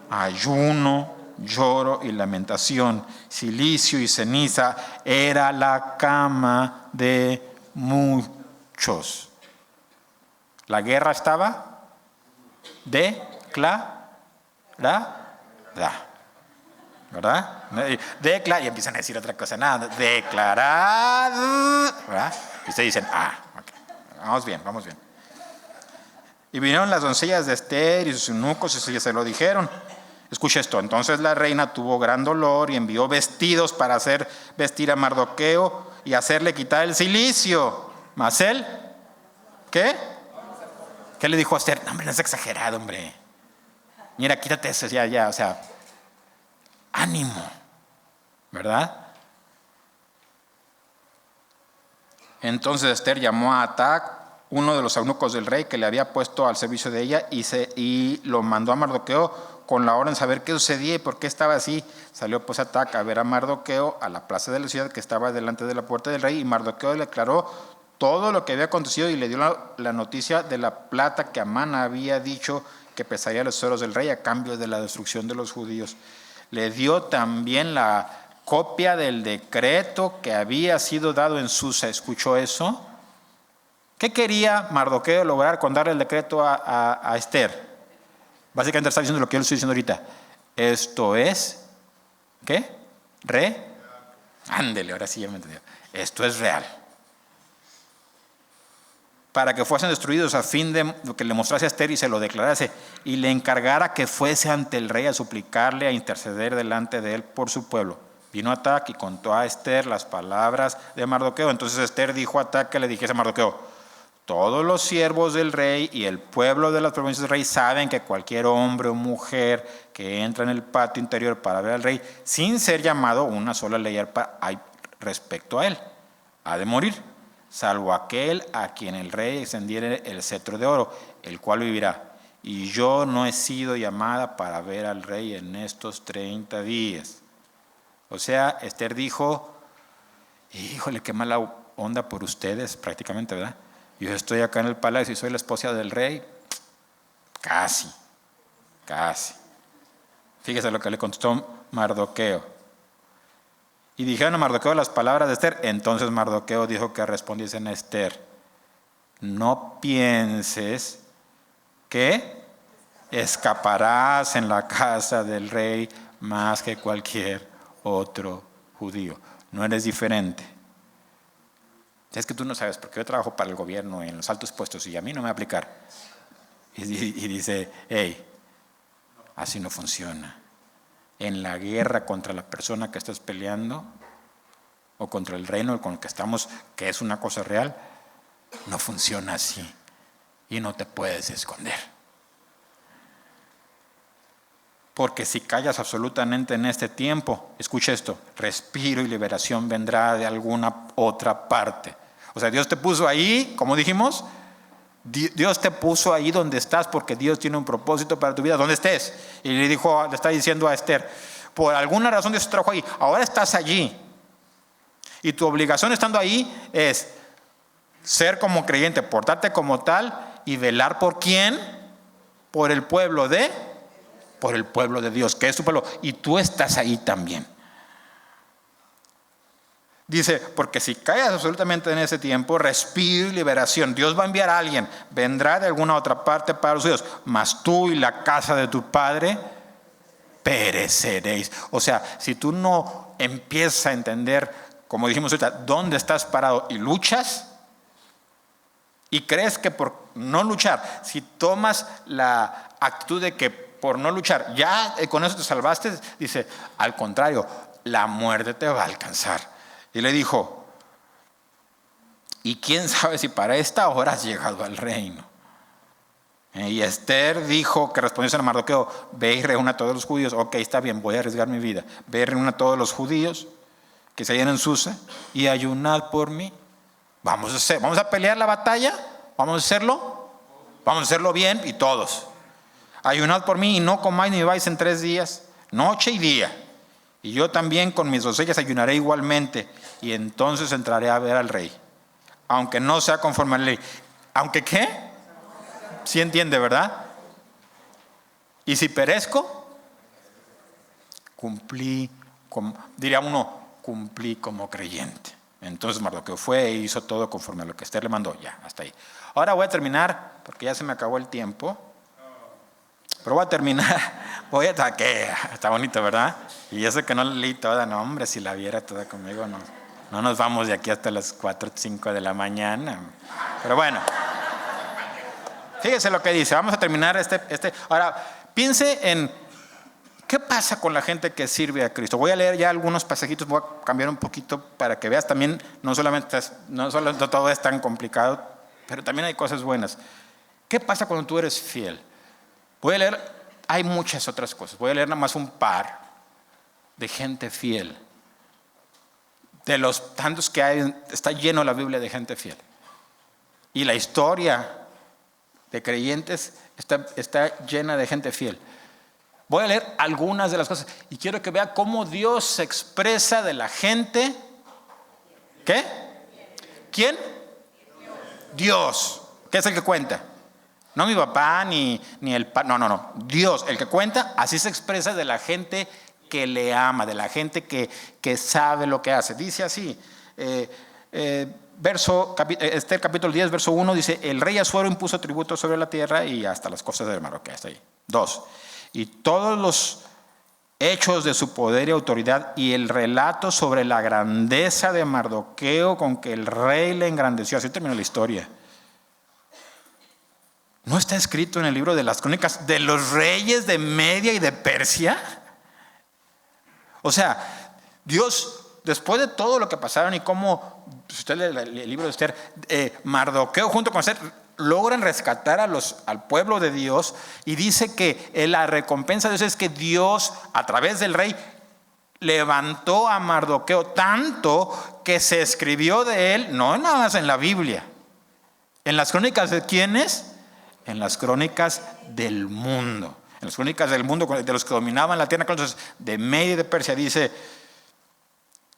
ayuno, lloro y lamentación. Cilicio y ceniza era la cama de muchos. La guerra estaba declarada, ¿verdad? Y empiezan a decir otra cosa, nada, declarada, ¿verdad? Y ustedes dicen: okay. Vamos bien. Y vinieron las doncellas de Ester y sus eunucos y se lo dijeron. Escucha esto: entonces la reina tuvo gran dolor y envió vestidos para hacer vestir a Mardoqueo y hacerle quitar el cilicio. Mas él, ¿qué? ¿Qué le dijo a Ester? No, hombre, no es exagerado, hombre. Mira, quítate eso, ya, o sea, ánimo, ¿verdad? Entonces Ester llamó a Atac, uno de los eunucos del rey, que le había puesto al servicio de ella, y lo mandó a Mardoqueo con la orden de saber qué sucedía y por qué estaba así. Salió pues Atac a ver a Mardoqueo a la plaza de la ciudad que estaba delante de la puerta del rey, y Mardoqueo le declaró todo lo que había acontecido y le dio la noticia de la plata que Amán había dicho que pesaría los tesoros del rey a cambio de la destrucción de los judíos. Le dio también la copia del decreto que había sido dado en Susa. ¿Escuchó eso? ¿Qué quería Mardoqueo lograr con dar el decreto a Ester? Básicamente está diciendo lo que yo le estoy diciendo ahorita. Esto es, ¿qué? Ándele, ahora sí ya me entendió. Esto es real. Para que fuesen destruidos, a fin de que le mostrase a Ester y se lo declarase, y le encargara que fuese ante el rey a suplicarle, a interceder delante de él por su pueblo. Vino Atac y contó a Ester las palabras de Mardoqueo. Entonces Ester dijo a Atac que le dijese a Mardoqueo: todos los siervos del rey y el pueblo de las provincias del rey saben que cualquier hombre o mujer que entra en el patio interior para ver al rey, sin ser llamado, una sola ley hay respecto a él: ha de morir, salvo aquel a quien el rey extendiere el cetro de oro, el cual vivirá. Y yo no he sido llamada para ver al rey en estos 30 días. O sea, Ester dijo: híjole, qué mala onda por ustedes, prácticamente, ¿verdad? Yo estoy acá en el palacio y soy la esposa del rey. Casi. Fíjese lo que le contestó Mardoqueo. Y dijeron a Mardoqueo las palabras de Ester. Entonces Mardoqueo dijo que respondiesen a Ester: no pienses que escaparás en la casa del rey más que cualquier otro judío. No eres diferente. Es que tú no sabes, porque yo trabajo para el gobierno en los altos puestos y a mí no me va a aplicar. Y dice: hey, así no funciona. En la guerra contra la persona que estás peleando, o contra el reino con el que estamos, que es una cosa real, no funciona así. Y no te puedes esconder. Porque si callas absolutamente en este tiempo, escucha esto: respiro y liberación vendrá de alguna otra parte. O sea, Dios te puso ahí, como dijimos, Dios te puso ahí donde estás porque Dios tiene un propósito para tu vida, donde estés. Y le está diciendo a Ester: por alguna razón Dios te trajo ahí, ahora estás allí. Y tu obligación estando ahí es ser como creyente, portarte como tal y velar por quién, por el pueblo de por el pueblo de Dios, que es tu pueblo, y tú estás ahí también. Dice, porque si caes absolutamente en ese tiempo, respiro y liberación. Dios va a enviar a alguien, vendrá de alguna otra parte para los suyos, mas tú y la casa de tu padre pereceréis. O sea, si tú no empiezas a entender, como dijimos ahorita, dónde estás parado y luchas, y crees que por no luchar, si tomas la actitud de que por no luchar, ya con eso te salvaste, dice, al contrario, la muerte te va a alcanzar. Y le dijo, y quién sabe si para esta hora has llegado al reino. Y Esther dijo, que respondió a Mardoqueo, ve y reúna a todos los judíos. Ok, está bien, voy a arriesgar mi vida. Ve y reúna a todos los judíos que se hallan en Susa y ayunad por mí. Vamos a pelear la batalla, vamos a hacerlo bien y todos. Ayunad por mí y no comáis ni bebáis en 3 días, noche y día. Y yo también con mis doncellas ayunaré igualmente, y entonces entraré a ver al rey, aunque no sea conforme a la ley. ¿Aunque qué? ¿Sí entiende, verdad? Y si perezco, diría uno, cumplí como creyente. Entonces Mardoqueo fue e hizo todo conforme a lo que Esther le mandó. Ya, hasta ahí. Ahora voy a terminar, porque ya se me acabó el tiempo. Pero voy a terminar. Está bonito, ¿verdad? Y yo sé que no la leí toda. No, hombre, si la viera toda conmigo, no nos vamos de aquí hasta las 4 o 5 de la mañana. Pero bueno, fíjese lo que dice. Vamos a terminar Ahora, piense en qué pasa con la gente que sirve a Cristo. Voy a leer ya algunos pasajitos, voy a cambiar un poquito para que veas también, no solo todo es tan complicado, pero también hay cosas buenas. ¿Qué pasa cuando tú eres fiel? Voy a leer, hay muchas otras cosas, voy a leer nada más un par de gente fiel. De los tantos que hay, está lleno la Biblia de gente fiel. Y la historia de creyentes está llena de gente fiel. Voy a leer algunas de las cosas y quiero que vea cómo Dios se expresa de la gente. ¿Qué? ¿Quién? Dios. ¿Qué es el que cuenta? No mi papá ni el padre. No. Dios, el que cuenta, así se expresa de la gente que le ama, de la gente que sabe lo que hace. Dice así, Esther capítulo 10, verso 1, dice, el rey Asuero impuso tributo sobre la tierra y hasta las costas del mar. Ok, hasta ahí. 2, y todos los hechos de su poder y autoridad y el relato sobre la grandeza de Mardoqueo con que el rey le engrandeció. Así termina la historia. ¿No está escrito en el libro de las crónicas de los reyes de Media y de Persia? O sea, Dios, después de todo lo que pasaron y cómo, usted lee el libro de Esther, Mardoqueo junto con Esther logran rescatar al pueblo de Dios, y dice que la recompensa de Dios es que Dios, a través del rey, levantó a Mardoqueo tanto que se escribió de él, no nada más en la Biblia, en las crónicas de ¿quiénes? En las crónicas del mundo. En las crónicas del mundo, de los que dominaban la tierra, entonces de Media y de Persia, dice,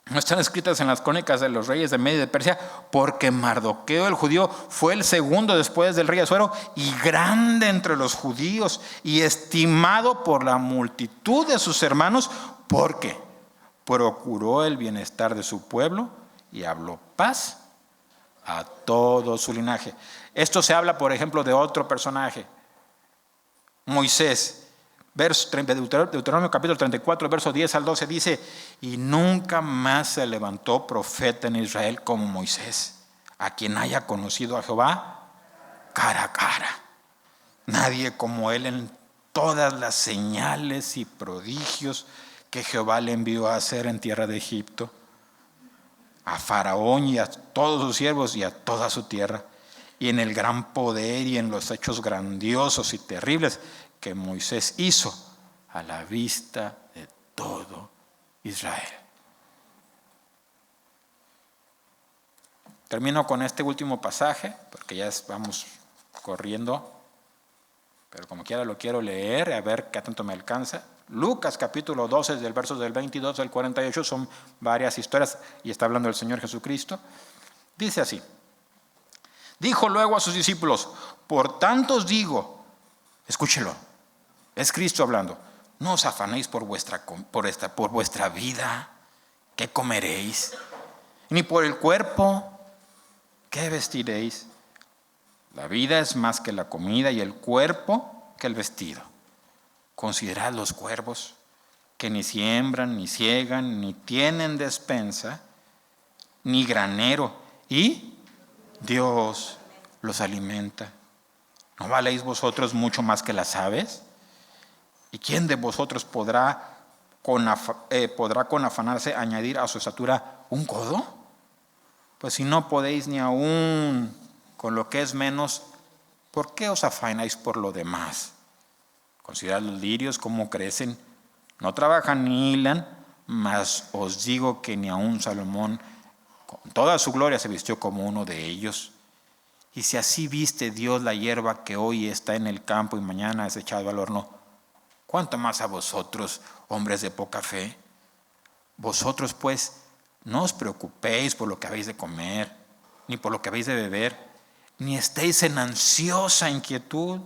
no están escritas en las crónicas de los reyes de Media y de Persia, porque Mardoqueo el judío fue el segundo después del rey Asuero y grande entre los judíos y estimado por la multitud de sus hermanos, porque procuró el bienestar de su pueblo y habló paz a todo su linaje. Esto se habla, por ejemplo, de otro personaje, Moisés. Deuteronomio capítulo 34, verso 10 al 12 dice, y nunca más se levantó profeta en Israel como Moisés, a quien haya conocido a Jehová cara a cara. Nadie como él en todas las señales y prodigios que Jehová le envió a hacer en tierra de Egipto, a Faraón y a todos sus siervos y a toda su tierra, y en el gran poder y en los hechos grandiosos y terribles que Moisés hizo a la vista de todo Israel. Termino con este último pasaje, porque ya vamos corriendo, pero como quiera lo quiero leer, a ver qué tanto me alcanza. Lucas capítulo 12, del verso del 22 al 48, son varias historias y está hablando el Señor Jesucristo. Dice así, dijo luego a sus discípulos, por tanto os digo, escúchelo, es Cristo hablando, No os afanéis por vuestra vida, ¿qué comeréis? Ni por el cuerpo, ¿qué vestiréis? La vida es más que la comida y el cuerpo que el vestido. Considerad los cuervos, que ni siembran, ni siegan, ni tienen despensa, ni granero, y Dios los alimenta. ¿No valéis vosotros mucho más que las aves? ¿Y quién de vosotros podrá con afanarse añadir a su estatura un codo? Pues si no podéis ni aún con lo que es menos, ¿por qué os afanáis por lo demás? Considerad los lirios cómo crecen, no trabajan ni hilan, mas os digo que ni aun Salomón con toda su gloria se vistió como uno de ellos. Y si así viste Dios la hierba que hoy está en el campo y mañana es echado al horno, ¿cuánto más a vosotros, hombres de poca fe? Vosotros pues no os preocupéis por lo que habéis de comer, ni por lo que habéis de beber, ni estéis en ansiosa inquietud,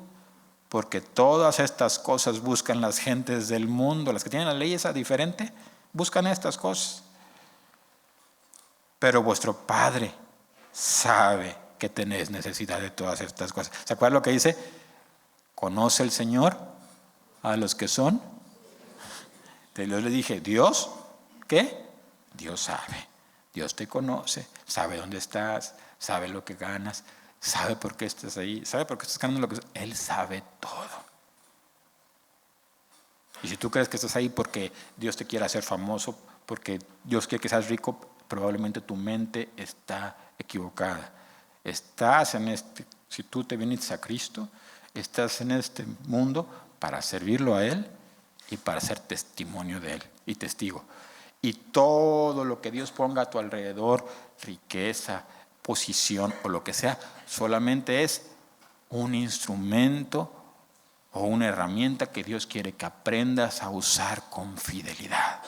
porque todas estas cosas buscan las gentes del mundo. Las que tienen la ley esa diferente, buscan estas cosas. Pero vuestro Padre sabe que tenéis necesidad de todas estas cosas. ¿Se acuerdan lo que dice? ¿Conoce el Señor a los que son? Yo le dije, ¿Dios qué? Dios sabe. Dios te conoce, sabe dónde estás, sabe lo que ganas, sabe por qué estás ahí, sabe por qué estás ganando lo que... Él sabe todo. Y si tú crees que estás ahí porque Dios te quiere hacer famoso, porque Dios quiere que seas rico, probablemente tu mente está equivocada. Si tú te viniste a Cristo, estás en este mundo para servirlo a Él y para ser testimonio de Él y testigo. Y todo lo que Dios ponga a tu alrededor, riqueza, posición o lo que sea, solamente es un instrumento o una herramienta que Dios quiere que aprendas a usar con fidelidad.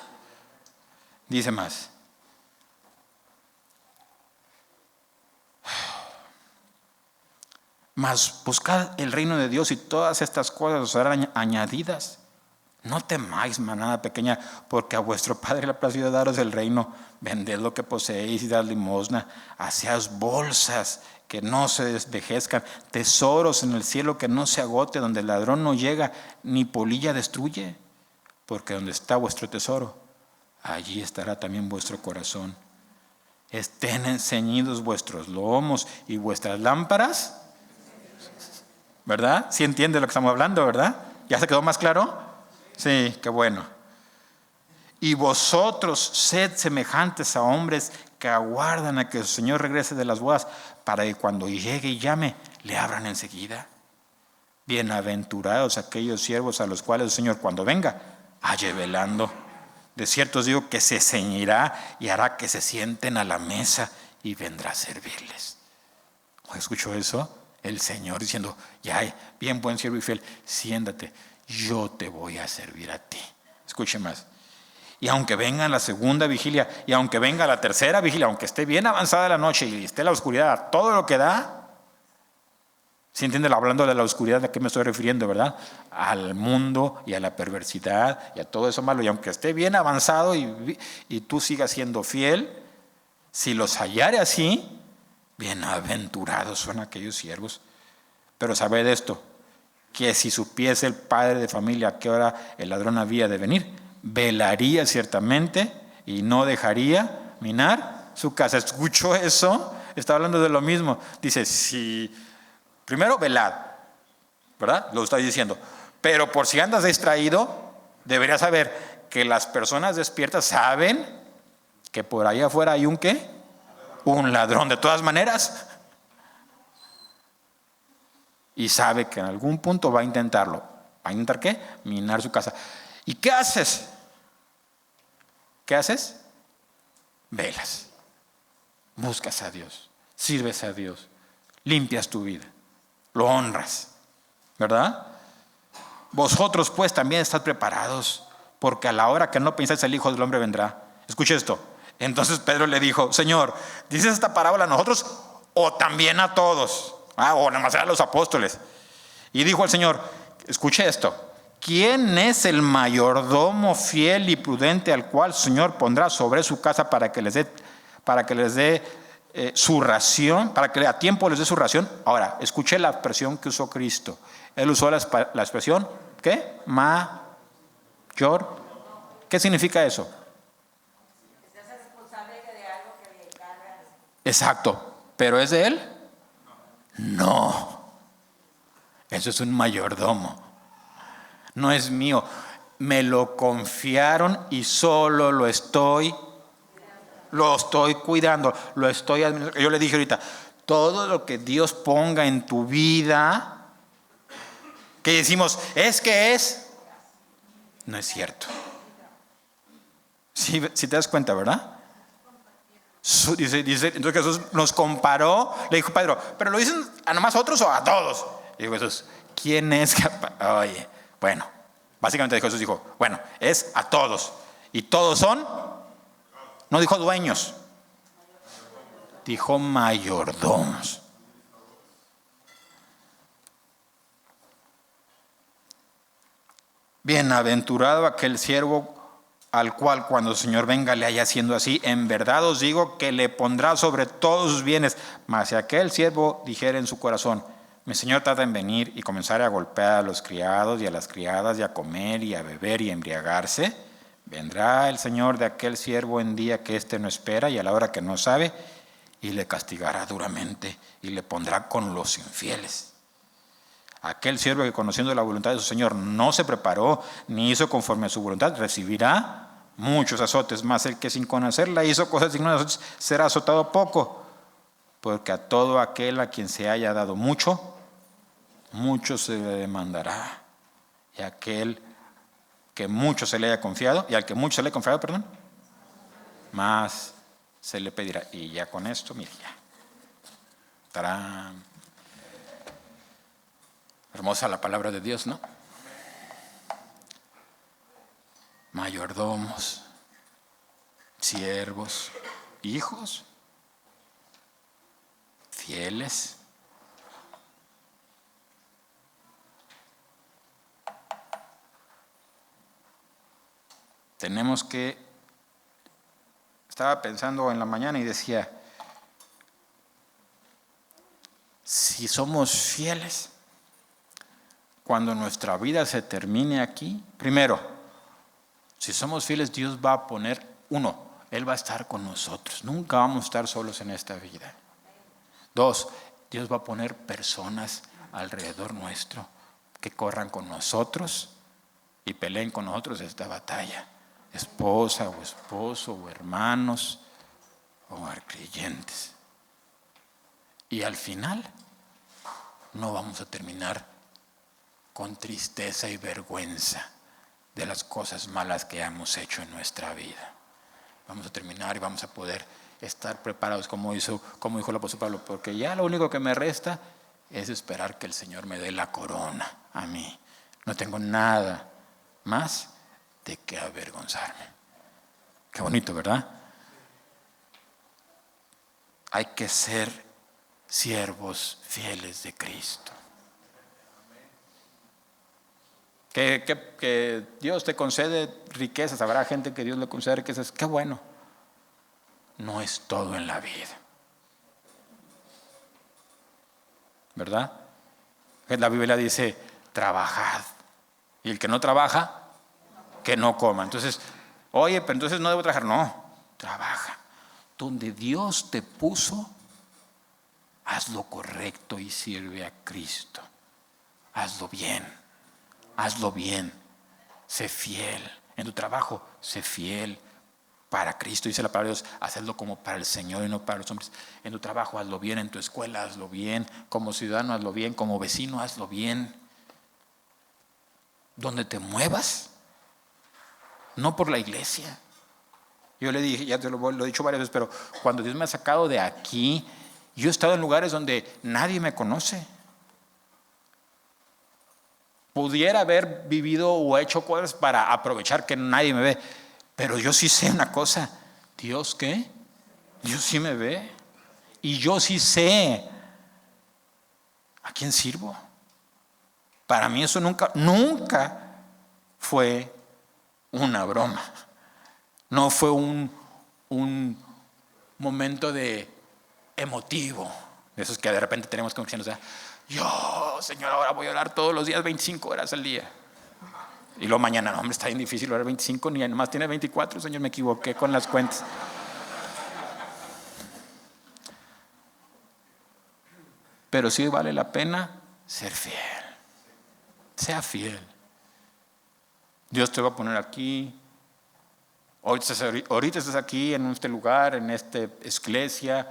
Dice más. Mas buscad el reino de Dios y todas estas cosas os serán añadidas. No temáis, manada pequeña, porque a vuestro Padre le ha placido daros el reino. Vended lo que poseéis y dad limosna. Haced bolsas que no se desvejezcan, tesoros en el cielo que no se agote, donde el ladrón no llega, ni polilla destruye. Porque donde está vuestro tesoro, allí estará también vuestro corazón. Estén ceñidos vuestros lomos y vuestras lámparas. ¿Verdad? ¿Sí entiende lo que estamos hablando, verdad? ¿Ya se quedó más claro? Sí, qué bueno. Y vosotros sed semejantes a hombres que aguardan a que su Señor regrese de las bodas, para que cuando llegue y llame, le abran enseguida. Bienaventurados aquellos siervos a los cuales el Señor, cuando venga, halle velando. De cierto os digo que se ceñirá y hará que se sienten a la mesa y vendrá a servirles. ¿Escuchó eso? El Señor diciendo, ya, bien buen siervo y fiel, siéntate, yo te voy a servir a ti. Escuche más. Y aunque venga la segunda vigilia, y aunque venga la tercera vigilia, aunque esté bien avanzada la noche y esté la oscuridad, todo lo que da, ¿sí entiende? Hablando de la oscuridad, ¿a qué me estoy refiriendo, verdad? Al mundo y a la perversidad y a todo eso malo. Y aunque esté bien avanzado y tú sigas siendo fiel, si los hallare así, bienaventurados son aquellos siervos. Pero sabed esto, que si supiese el padre de familia a qué hora el ladrón había de venir, velaría ciertamente y no dejaría minar su casa. ¿Escuchó eso? Está hablando de lo mismo. Dice, si primero velad, ¿verdad? Lo está diciendo. Pero por si andas distraído, deberías saber que las personas despiertas saben que por ahí afuera hay un ¿qué? Un ladrón de todas maneras. Y sabe que en algún punto va a intentarlo. ¿Va a intentar qué? Minar su casa. ¿Y qué haces? ¿Qué haces? Velas. Buscas a Dios. Sirves a Dios. Limpias tu vida. Lo honras. ¿Verdad? Vosotros pues también estad preparados, porque a la hora que no pensáis el Hijo del Hombre vendrá. Escuche esto. Entonces Pedro le dijo, Señor, ¿dices esta parábola a nosotros o también a todos? O nada más a los apóstoles. Y dijo al Señor, escuche esto, ¿quién es el mayordomo fiel y prudente al cual el Señor pondrá sobre su casa para que les dé su ración, para que a tiempo les dé su ración? Ahora, escuché la expresión que usó Cristo. Él usó la expresión, ¿qué? Mayor. ¿Qué significa eso? Exacto. ¿Pero es de él? No. Eso es un mayordomo. No es mío. Me lo confiaron y solo lo estoy cuidando, lo estoy administrando. Yo le dije ahorita, todo lo que Dios ponga en tu vida, que decimos, no es cierto. Si te das cuenta, ¿verdad? Dice, entonces Jesús nos comparó, le dijo Pedro, ¿pero lo dicen a nomás otros o a todos? Y dijo Jesús, ¿quién es capaz? Oye, bueno, básicamente Jesús dijo, bueno, es a todos. Y todos son, no dijo dueños, dijo mayordomos. Bienaventurado aquel siervo al cual cuando el Señor venga le haya haciendo así. En verdad os digo que le pondrá sobre todos sus bienes. Mas si aquel siervo dijera en su corazón, mi Señor tarda en venir, y comenzara a golpear a los criados y a las criadas, y a comer y a beber y a embriagarse, vendrá el Señor de aquel siervo en día que éste no espera y a la hora que no sabe, y le castigará duramente y le pondrá con los infieles. Aquel siervo que, conociendo la voluntad de su Señor, no se preparó ni hizo conforme a su voluntad, recibirá muchos azotes. Mas el que sin conocerla hizo cosas dignas de azotes, será azotado poco. Porque a todo aquel a quien se haya dado mucho, mucho se le demandará. Y aquel que mucho se le haya confiado, y al que mucho se le haya confiado, más se le pedirá. Y ya con esto, mire, ya. ¡Tarán! Hermosa la palabra de Dios, ¿no? Mayordomos, siervos, hijos, fieles. Tenemos que, estaba pensando en la mañana y decía, si somos fieles, cuando nuestra vida se termine aquí, primero, si somos fieles, Dios va a poner, Él va a estar con nosotros. Nunca vamos a estar solos en esta vida. 2, Dios va a poner personas alrededor nuestro que corran con nosotros y peleen con nosotros esta batalla. Esposa o esposo o hermanos o creyentes. Y al final no vamos a terminar con tristeza y vergüenza de las cosas malas que hemos hecho en nuestra vida. Vamos a terminar y vamos a poder estar preparados como dijo el apóstol Pablo, porque ya lo único que me resta es esperar que el Señor me dé la corona a mí. No tengo nada más de qué avergonzarme. Qué bonito, ¿verdad? Hay que ser siervos fieles de Cristo. Que Dios te concede riquezas, habrá gente que Dios le concede riquezas, qué bueno. No es todo en la vida, ¿verdad? La Biblia dice, trabajad, y el que no trabaja, que no coma. Entonces, oye, pero entonces no debo trabajar. No, trabaja. Donde Dios te puso, haz lo correcto y sirve a Cristo. Hazlo bien. Hazlo bien, sé fiel. En tu trabajo, sé fiel para Cristo. Dice la palabra de Dios, hacedlo como para el Señor y no para los hombres. En tu trabajo, hazlo bien. En tu escuela, hazlo bien. Como ciudadano, hazlo bien. Como vecino, hazlo bien. Donde te muevas, no por la iglesia. Yo le dije, ya te lo he dicho varias veces, pero cuando Dios me ha sacado de aquí, yo he estado en lugares donde nadie me conoce. Pudiera haber vivido o hecho cosas para aprovechar que nadie me ve, pero yo sí sé una cosa, ¿Dios qué? Dios sí me ve y yo sí sé a quién sirvo. Para mí eso nunca fue una broma. No fue un momento de emotivo, de esos que de repente tenemos como que yo, Señor, ahora voy a orar todos los días 25 horas al día. Y luego mañana, no, hombre, está bien difícil orar 25, ni nomás tiene 24, Señor, me equivoqué con las cuentas. Pero sí vale la pena ser fiel. Sea fiel. Dios te va a poner aquí. Ahorita estás aquí en este lugar, en esta iglesia,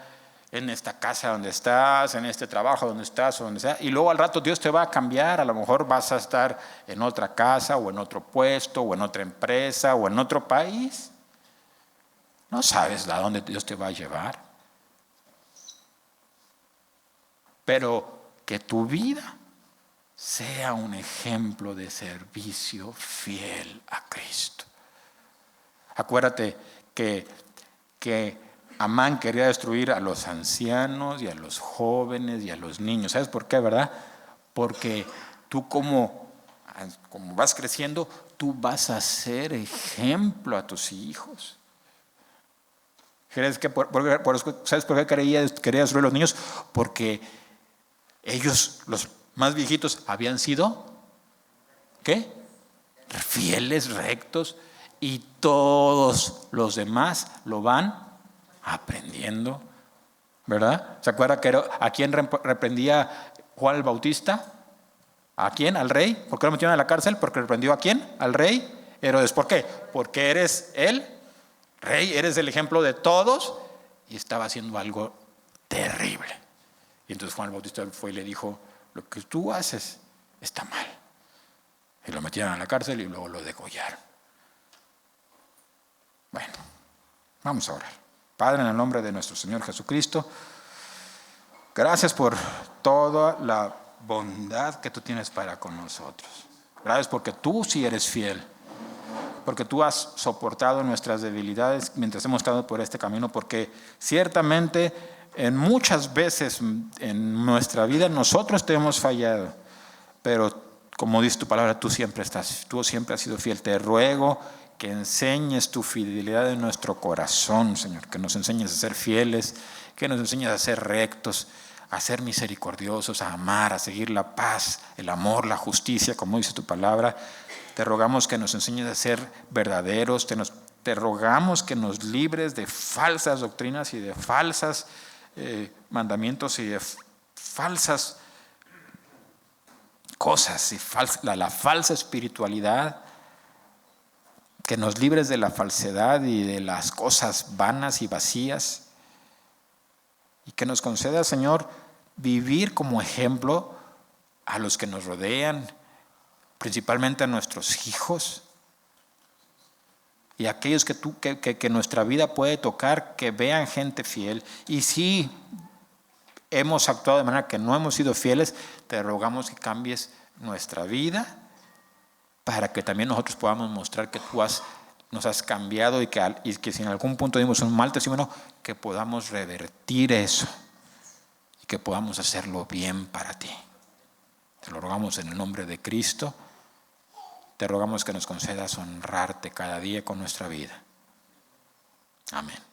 en esta casa donde estás, en este trabajo donde estás, o donde sea. Y luego al rato Dios te va a cambiar. A lo mejor vas a estar en otra casa, o en otro puesto, o en otra empresa, o en otro país. No sabes a dónde Dios te va a llevar. Pero que tu vida sea un ejemplo de servicio fiel a Cristo. Acuérdate que Amán quería destruir a los ancianos y a los jóvenes y a los niños. ¿Sabes por qué, verdad? Porque tú como vas creciendo, tú vas a ser ejemplo a tus hijos. ¿Sabes por qué quería destruir a los niños? Porque ellos, los más viejitos, habían sido, ¿qué? Fieles, rectos, y todos los demás lo van aprendiendo, ¿verdad? ¿Se acuerda a quién reprendía Juan el Bautista? ¿A quién? ¿Al rey? ¿Por qué lo metieron a la cárcel? Porque reprendió ¿a quién? Al rey Herodes. ¿Por qué? Porque eres el rey, eres el ejemplo de todos, y estaba haciendo algo terrible. Y entonces Juan el Bautista fue y le dijo: lo que tú haces está mal. Y lo metieron a la cárcel y luego lo degollaron. Bueno, vamos a orar. Padre, en el nombre de nuestro Señor Jesucristo, gracias por toda la bondad que tú tienes para con nosotros. Gracias porque tú sí eres fiel, porque tú has soportado nuestras debilidades mientras hemos estado por este camino, porque ciertamente en muchas veces en nuestra vida nosotros te hemos fallado, pero como dice tu palabra, tú siempre has sido fiel. Te ruego que enseñes tu fidelidad en nuestro corazón, Señor, que nos enseñes a ser fieles, que nos enseñes a ser rectos, a ser misericordiosos, a amar, a seguir la paz, el amor, la justicia, como dice tu palabra. Te rogamos que nos enseñes a ser verdaderos, te rogamos que nos libres de falsas doctrinas y de falsas mandamientos y de falsas cosas y la falsa espiritualidad, que nos libres de la falsedad y de las cosas vanas y vacías, y que nos conceda, Señor, vivir como ejemplo a los que nos rodean, principalmente a nuestros hijos y a aquellos que nuestra vida puede tocar, que vean gente fiel. Y si hemos actuado de manera que no hemos sido fieles, te rogamos que cambies nuestra vida para que también nosotros podamos mostrar que tú nos has cambiado, y que si en algún punto dimos un mal testimonio, que podamos revertir eso y que podamos hacerlo bien para ti. Te lo rogamos en el nombre de Cristo. Te rogamos que nos concedas honrarte cada día con nuestra vida. Amén.